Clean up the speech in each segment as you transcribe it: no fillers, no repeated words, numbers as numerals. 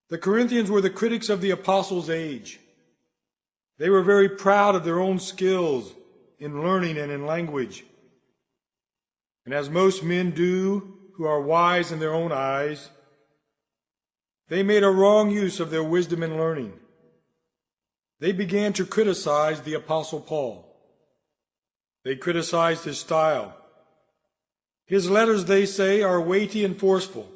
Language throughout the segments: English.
The Corinthians were the critics of the apostles' age. They were very proud of their own skills in learning and in language. And as most men do who are wise in their own eyes, they made a wrong use of their wisdom and learning. They began to criticize the Apostle Paul. They criticized his style. His letters, they say, are weighty and forceful,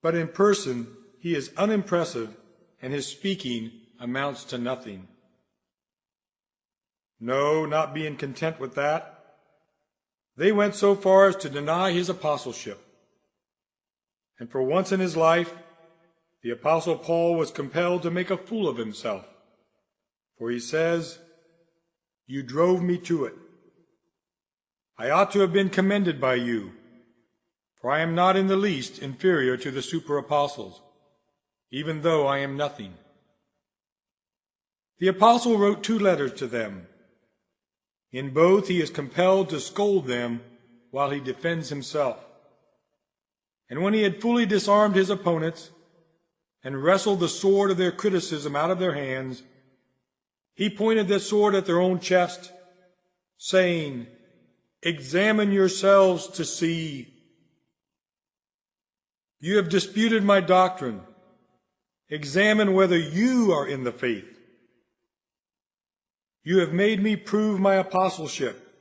but in person he is unimpressive and his speaking amounts to nothing. No, not being content with that, they went so far as to deny his apostleship. And for once in his life, the Apostle Paul was compelled to make a fool of himself. For he says, "You drove me to it. I ought to have been commended by you, for I am not in the least inferior to the super-apostles, even though I am nothing." The apostle wrote 2 letters to them. In both he is compelled to scold them while he defends himself. And when he had fully disarmed his opponents and wrestled the sword of their criticism out of their hands, he pointed the sword at their own chest, saying, "Examine yourselves to see. You have disputed my doctrine. Examine whether you are in the faith. You have made me prove my apostleship.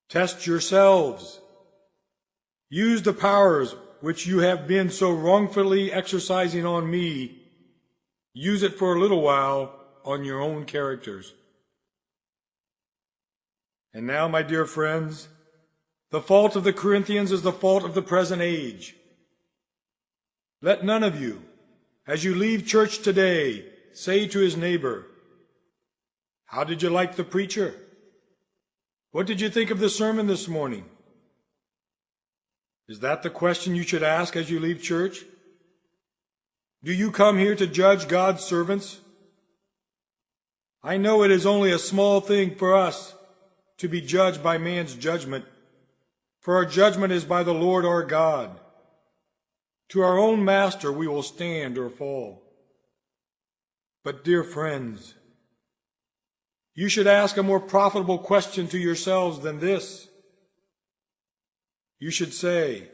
Test yourselves. Use the powers which you have been so wrongfully exercising on me. Use it for a little while on your own characters." And now, my dear friends, the fault of the Corinthians is the fault of the present age. Let none of you, as you leave church today, say to his neighbor, "How did you like the preacher? What did you think of the sermon this morning?" Is that the question you should ask as you leave church? Do you come here to judge God's servants? I know it is only a small thing for us to be judged by man's judgment, for our judgment is by the Lord our God. To our own master we will stand or fall. But, dear friends, you should ask a more profitable question to yourselves than this. You should say,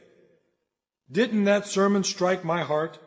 "Didn't that sermon strike my heart?